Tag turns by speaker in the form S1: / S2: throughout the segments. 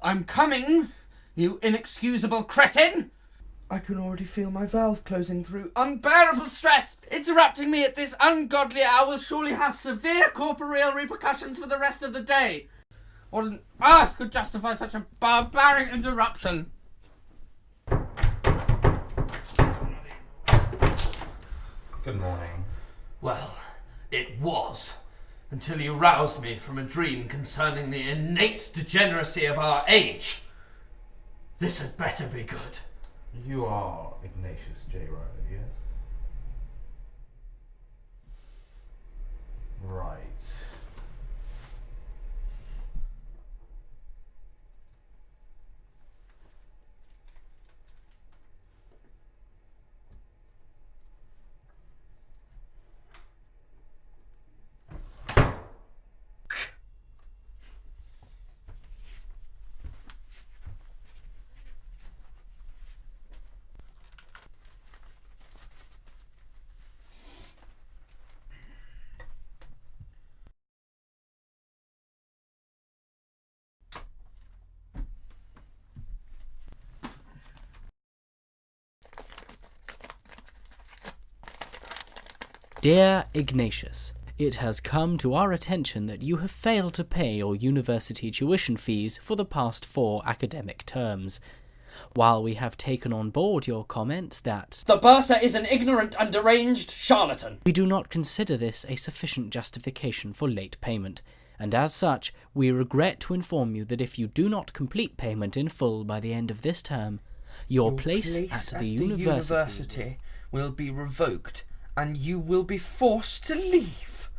S1: I'm coming, you inexcusable cretin!
S2: I can already feel my valve closing through
S1: unbearable stress! Interrupting me at this ungodly hour will surely have severe corporeal repercussions for the rest of the day. What on earth could justify such a barbaric interruption?
S3: Good morning.
S1: Well, it was. Until you roused me from a dream concerning the innate degeneracy of our age. This had better be good.
S3: You are Ignatius J. Reilly, yes? Right.
S4: Dear Ignatius, it has come to our attention that you have failed to pay your university tuition fees for the past 4 academic terms. While we have taken on board your comments that
S1: the bursar is an ignorant and deranged charlatan,
S4: we do not consider this a sufficient justification for late payment, and as such, we regret to inform you that if you do not complete payment in full by the end of this term, your place at the university
S2: will be revoked, and you will be forced to leave.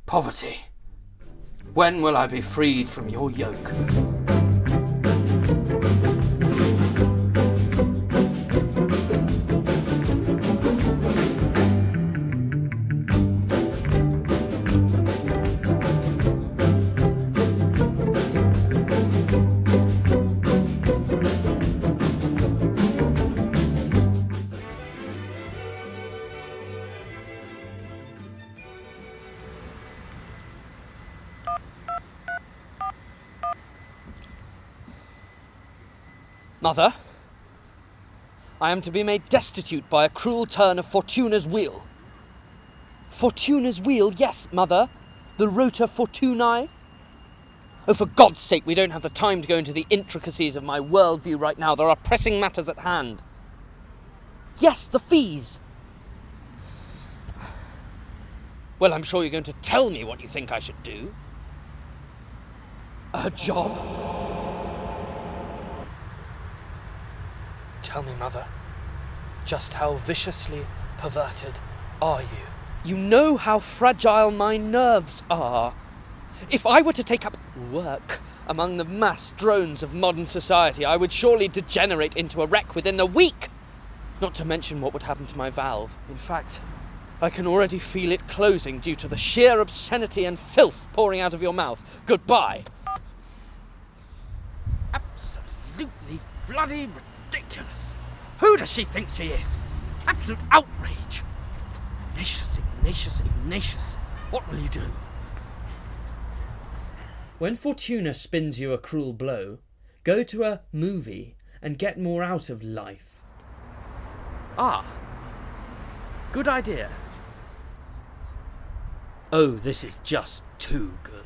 S1: Poverty. When will I be freed from your yoke?
S2: Mother, I am to be made destitute by a cruel turn of Fortuna's wheel. Fortuna's wheel, yes, Mother. The rota fortunae. Oh, for God's sake, we don't have the time to go into the intricacies of my worldview right now. There are pressing matters at hand. Yes, the fees. Well, I'm sure you're going to tell me what you think I should do. A job? Tell me, Mother, just how viciously perverted are you? You know how fragile my nerves are. If I were to take up work among the mass drones of modern society, I would surely degenerate into a wreck within a week. Not to mention what would happen to my valve. In fact, I can already feel it closing due to the sheer obscenity and filth pouring out of your mouth. Goodbye. Absolutely bloody ridiculous. Who does she think she is? Absolute outrage. Ignatius, what will you do? When Fortuna spins you a cruel blow, go to a movie and get more out of life. Ah, good idea. Oh, this is just too good.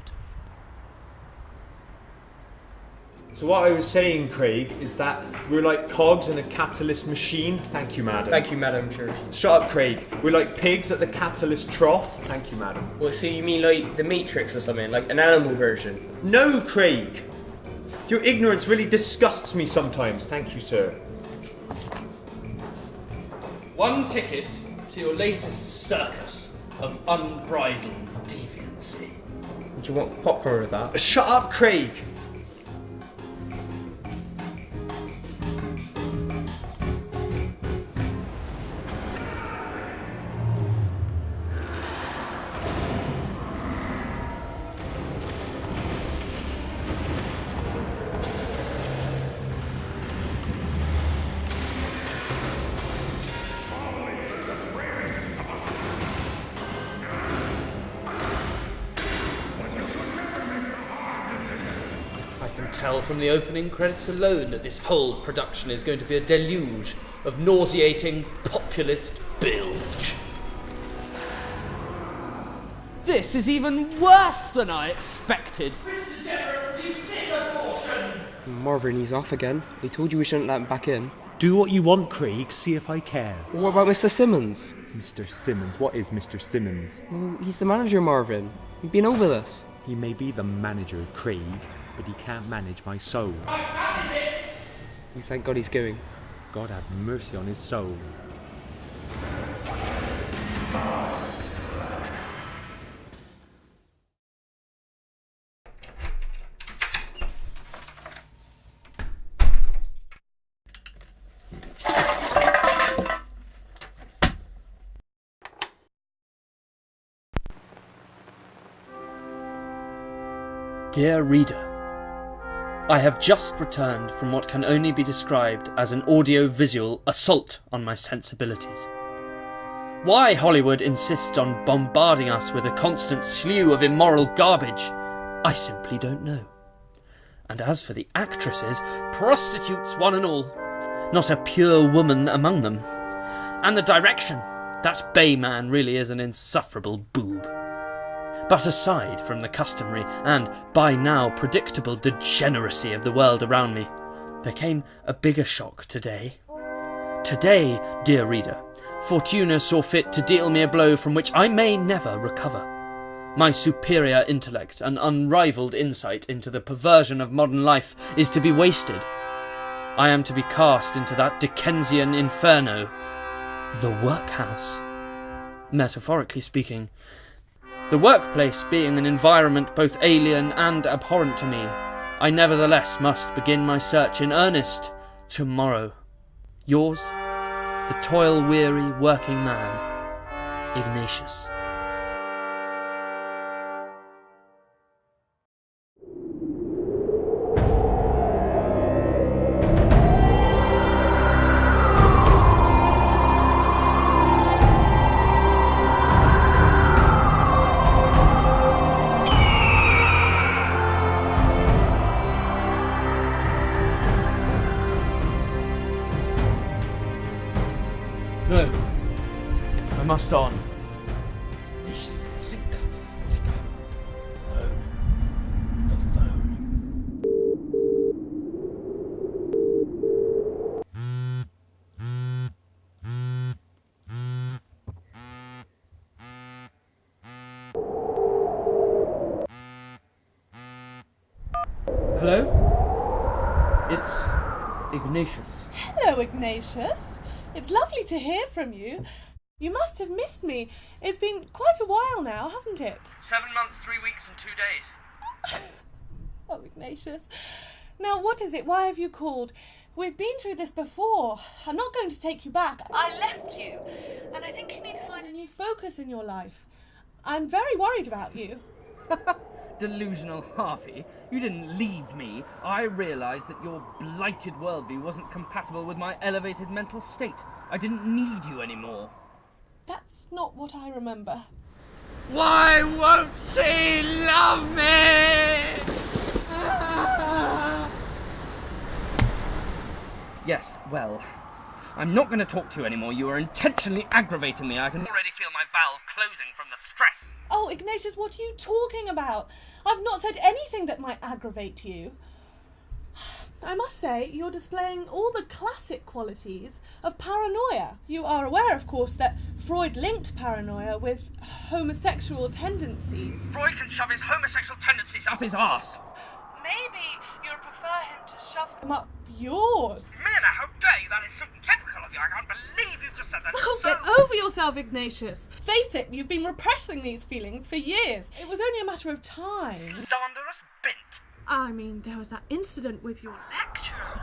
S5: So what I was saying, Craig, is that we're like cogs in a capitalist machine. Thank you, madam.
S6: Thank you, Madam Church.
S5: Shut up, Craig. We're like pigs at the capitalist trough. Thank you, madam.
S6: Well, so you mean like the Matrix or something, like an animal version?
S5: No, Craig. Your ignorance really disgusts me sometimes. Thank you, sir.
S2: One ticket to your latest circus of unbridled deviancy.
S6: Do you want popcorn with that?
S5: Shut up, Craig.
S2: Tell from the opening credits alone that this whole production is going to be a deluge of nauseating populist bilge. This is even worse than I expected. Mr. General, produce this abortion!
S7: Marvin, he's off again. We told you we shouldn't let him back in.
S8: Do what you want, Craig. See if I care.
S7: What about Mr. Simmons?
S8: Mr. Simmons? What is Mr. Simmons?
S7: Well, he's the manager, Marvin. We've been over this.
S8: He may be the manager, Craig, but he can't manage my soul.
S7: We thank God he's going.
S8: God have mercy on his soul.
S2: Dear reader, I have just returned from what can only be described as an audio-visual assault on my sensibilities. Why Hollywood insists on bombarding us with a constant slew of immoral garbage, I simply don't know. And as for the actresses, prostitutes one and all, not a pure woman among them. And the direction, that Bay man really is an insufferable boob. But aside from the customary and by now predictable degeneracy of the world around me, there came a bigger shock today. Today, dear reader, Fortuna saw fit to deal me a blow from which I may never recover. My superior intellect and unrivalled insight into the perversion of modern life is to be wasted. I am to be cast into that Dickensian inferno, the workhouse. Metaphorically speaking, the workplace being an environment both alien and abhorrent to me, I nevertheless must begin my search in earnest tomorrow. Yours, the toil-weary working man, Ignatius. passed on. Hello? It's Ignatius.
S9: Hello, Ignatius. It's lovely to hear from you. You must have missed me. It's been quite a while now, hasn't it?
S2: 7 months, 3 weeks and 2 days.
S9: Oh, Ignatius. Now, what is it? Why have you called? We've been through this before. I'm not going to take you back. I left you, and I think you need to find a new focus in your life. I'm very worried about you.
S1: Delusional Harvey. You didn't leave me. I realised that your blighted worldview wasn't compatible with my elevated mental state. I didn't need you anymore.
S9: That's not what I remember.
S1: Why won't she love me? Yes, well, I'm not going to talk to you anymore. You are intentionally aggravating me. I can already feel my valve closing from the stress.
S9: Oh, Ignatius, what are you talking about? I've not said anything that might aggravate you. I must say, you're displaying all the classic qualities of paranoia. You are aware, of course, that Freud linked paranoia with homosexual tendencies.
S1: Freud can shove his homosexual tendencies up his arse.
S9: Maybe you'd prefer him to shove them up yours.
S1: Mina, how dare you? That is so typical of you. I can't believe you just said that.
S9: Oh, get over yourself, Ignatius. Face it, you've been repressing these feelings for years. It was only a matter of time.
S1: Slanderous bint.
S9: I mean, there was that incident with your lecturer.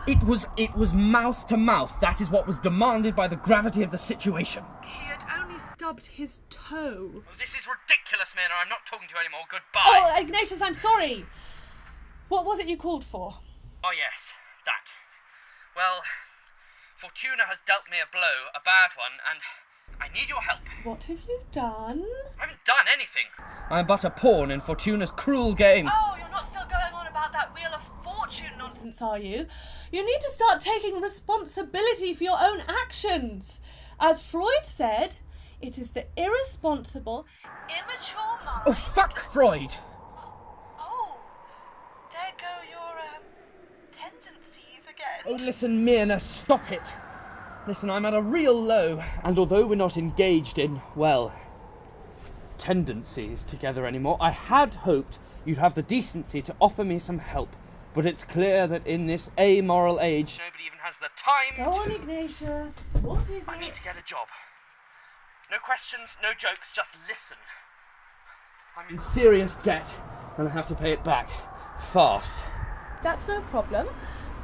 S1: It was mouth to mouth. That is what was demanded by the gravity of the situation.
S9: He had only stubbed his toe.
S1: Oh, this is ridiculous, Mina. I'm not talking to you anymore. Goodbye.
S9: Oh, Ignatius, I'm sorry. What was it you called for?
S1: Oh, yes, that. Well, Fortuna has dealt me a blow, a bad one, and I need your help.
S9: What have you done?
S1: I haven't done anything. I am but a pawn in Fortuna's cruel game.
S9: Oh, you're not still going on about that Wheel of Fortune nonsense, are you? You need to start taking responsibility for your own actions. As Freud said, it is the irresponsible, immature mind...
S1: Oh, fuck Freud!
S9: Oh, there go your, tendencies again.
S1: Oh, listen, Mirna, stop it. Listen, I'm at a real low, and although we're not engaged in, well, tendencies together anymore, I had hoped you'd have the decency to offer me some help. But it's clear that in this amoral age, nobody even has the time
S9: Go on, Ignatius. What is it?
S1: I need to get a job. No questions, no jokes, just listen. I'm in serious debt, and I have to pay it back. Fast.
S9: That's no problem.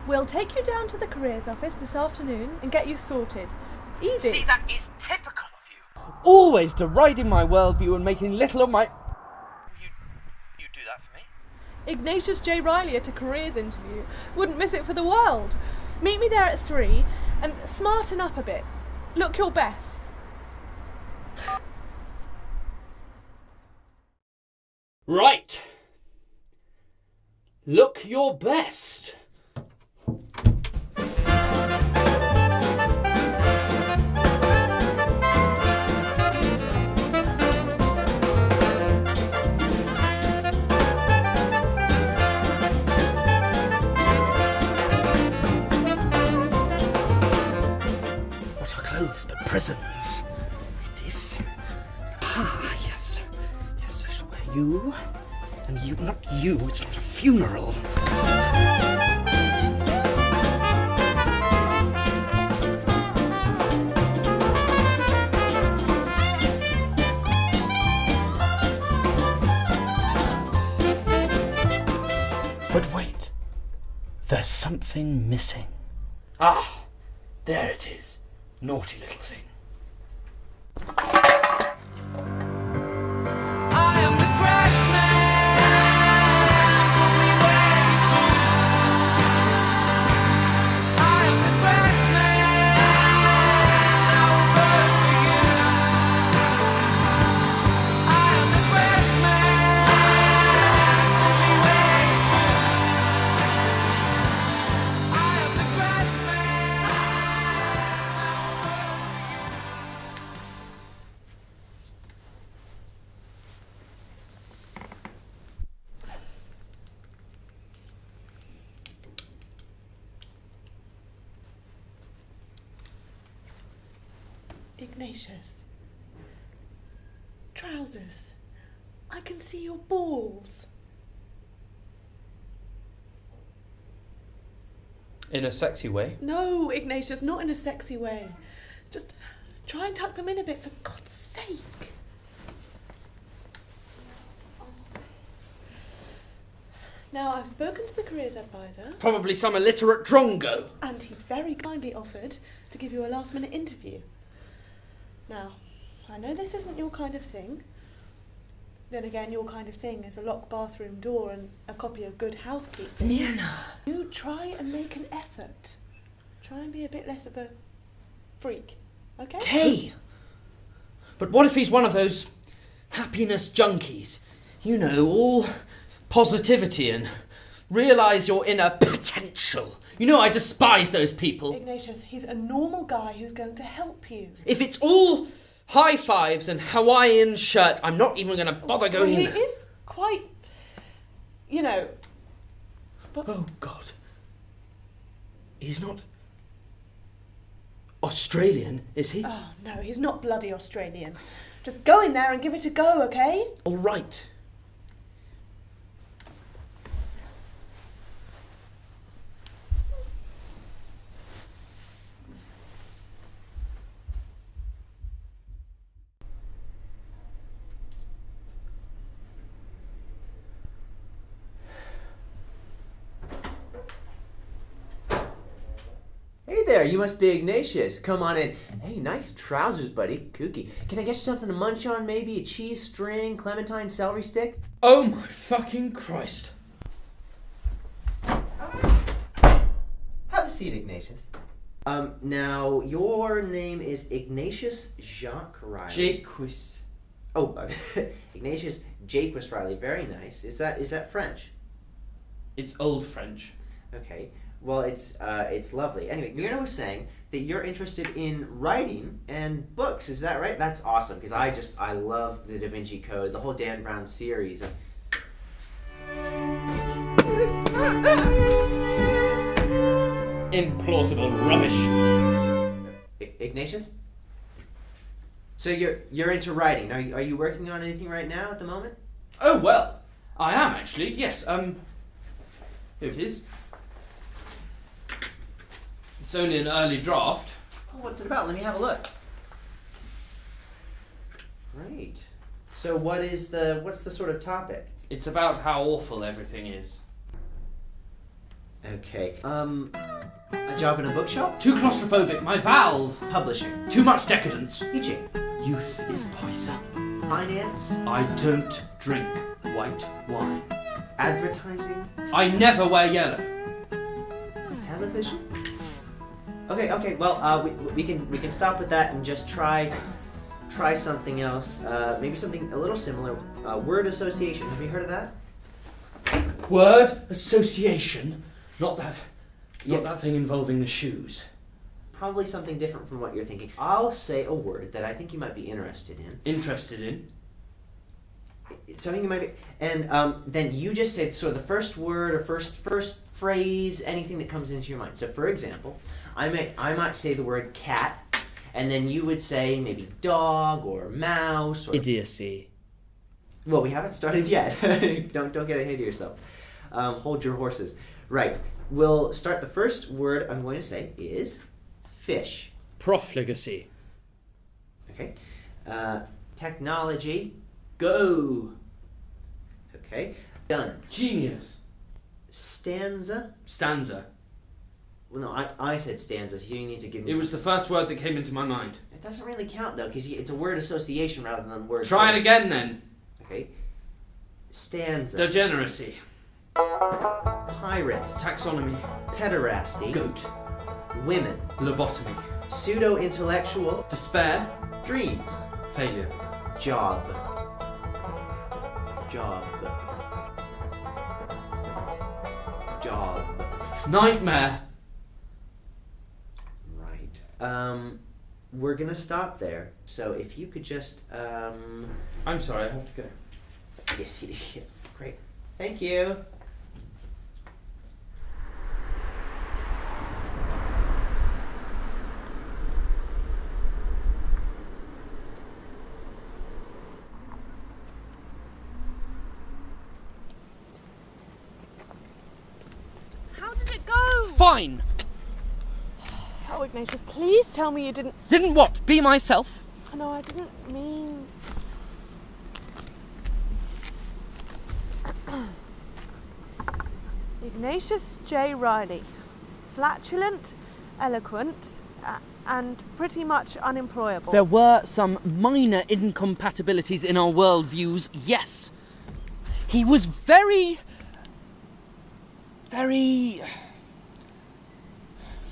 S9: We'll take you down to the careers office this afternoon and get you sorted. Easy.
S1: See, that is typical of you. Always deriding my worldview and making little of my... You do that for me?
S9: Ignatius J. Reilly at a careers interview. Wouldn't miss it for the world. Meet me there at 3 and smarten up a bit. Look your best.
S2: Right. Look your best.
S1: What are clothes but prisons? Like this. Ah, yes. Yes, I shall wear you. And you, not you, it's not a funeral. But wait, there's something missing. Ah, there it is. Naughty little thing.
S9: Ignatius. Trousers. I can see your balls.
S2: In a sexy way?
S9: No, Ignatius, not in a sexy way. Just try and tuck them in a bit, for God's sake. Now, I've spoken to the careers advisor.
S2: Probably some illiterate drongo.
S9: And he's very kindly offered to give you a last-minute interview. Now, I know this isn't your kind of thing. Then again, your kind of thing is a locked bathroom door and a copy of Good Housekeeping.
S2: Nina.
S9: You try and make an effort. Try and be a bit less of a freak, okay?
S2: Hey! But what if he's one of those happiness junkies? You know, all positivity and realise your inner potential. You know, I despise those people.
S9: Ignatius, he's a normal guy who's going to help you.
S2: If it's all high fives and Hawaiian shirts, I'm not even going to bother going
S9: He
S2: in.
S9: is quite, you know... But
S2: Oh, God. He's not Australian, is he?
S9: oh, no, he's not bloody Australian. Just go in there and give it a go, okay?
S2: All right.
S10: Hey there, you must be Ignatius. Come on in. Hey, nice trousers, buddy. Kooky. Can I get you something to munch on, maybe? A cheese string, clementine celery stick?
S2: Oh my fucking Christ.
S10: Have a seat, Ignatius. Now, your name is Ignatius Jacques Reilly.
S2: Jacques.
S10: Oh, Ignatius Jacques Reilly. Very nice. Is that French?
S2: It's Old French.
S10: Okay. Well, it's lovely. Anyway, Myrna was saying that you're interested in writing and books. Is that right? That's awesome, because I love the Da Vinci Code, the whole Dan Brown series.
S2: Implausible rubbish.
S10: Ignatius? So you're into writing. Are you working on anything right now at the moment?
S2: Oh, well, I am actually, yes. Here it is. It's only an early draft.
S10: Oh, what's it about? Let me have a look. Great. So what's the sort of topic?
S2: It's about how awful everything is.
S10: Okay. A job in a bookshop?
S2: Too claustrophobic, my valve.
S10: Publishing.
S2: Too much decadence.
S10: Teaching.
S2: Youth is poison.
S10: Finance.
S2: I don't drink white wine.
S10: Advertising.
S2: I never wear yellow.
S10: Television. Okay. Well, we can stop with that and just try something else. Maybe something a little similar. Word association. Have you heard of that?
S2: Word association. Not that thing involving the shoes.
S10: Probably something different from what you're thinking. I'll say a word that I think you might be interested in.
S2: Interested in?
S10: Something you might be, and then you just say sort of the first word or first phrase, anything that comes into your mind. So, for example, I might say the word cat, and then you would say maybe dog or mouse or
S2: Idiocy.
S10: Well, we haven't started yet. Don't get ahead of yourself. Hold your horses. Right. We'll start. The first word I'm going to say is fish.
S2: Profligacy.
S10: Okay. Technology.
S2: Go.
S10: Okay. Dunce.
S2: Genius.
S10: Stanza.
S2: Stanza.
S10: Well, no, I said stanza, so you need to give me...
S2: It was the first word that came into my mind.
S10: It doesn't really count, though, because it's a word association rather than word...
S2: Try it again, then.
S10: Okay. Stanza.
S2: Degeneracy.
S10: Pirate.
S2: Taxonomy.
S10: Pederasty.
S2: Goat.
S10: Women.
S2: Lobotomy.
S10: Pseudo-intellectual.
S2: Despair.
S10: Dreams.
S2: Failure.
S10: Job.
S2: Nightmare.
S10: Right. We're gonna stop there. So if you could just,
S2: I'm sorry, I have to go.
S10: Yes, great. Thank you.
S2: fine!
S9: Oh, Ignatius, please tell me you didn't...
S2: Didn't what? Be myself?
S9: No, I didn't mean... Ignatius J. Reilly. Flatulent, eloquent, and pretty much unemployable.
S2: There were some minor incompatibilities in our worldviews, yes. He was very...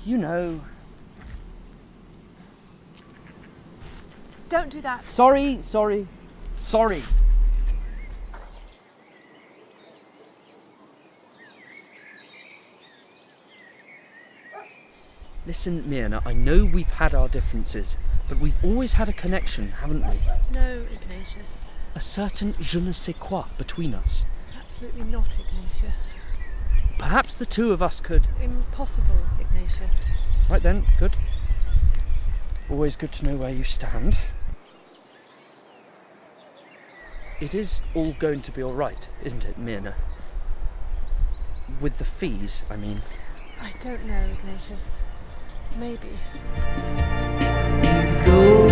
S2: you know...
S9: Don't do that.
S2: Sorry. Listen, Myrna, I know we've had our differences, but we've always had a connection, haven't we?
S9: No, Ignatius.
S2: A certain je ne sais quoi between us.
S9: Absolutely not, Ignatius.
S2: Perhaps the two of us could...
S9: Impossible, Ignatius.
S2: Right then, good. Always good to know where you stand. It is all going to be all right, isn't it, Myrna? With the fees, I mean.
S9: I don't know, Ignatius. Maybe.
S10: Go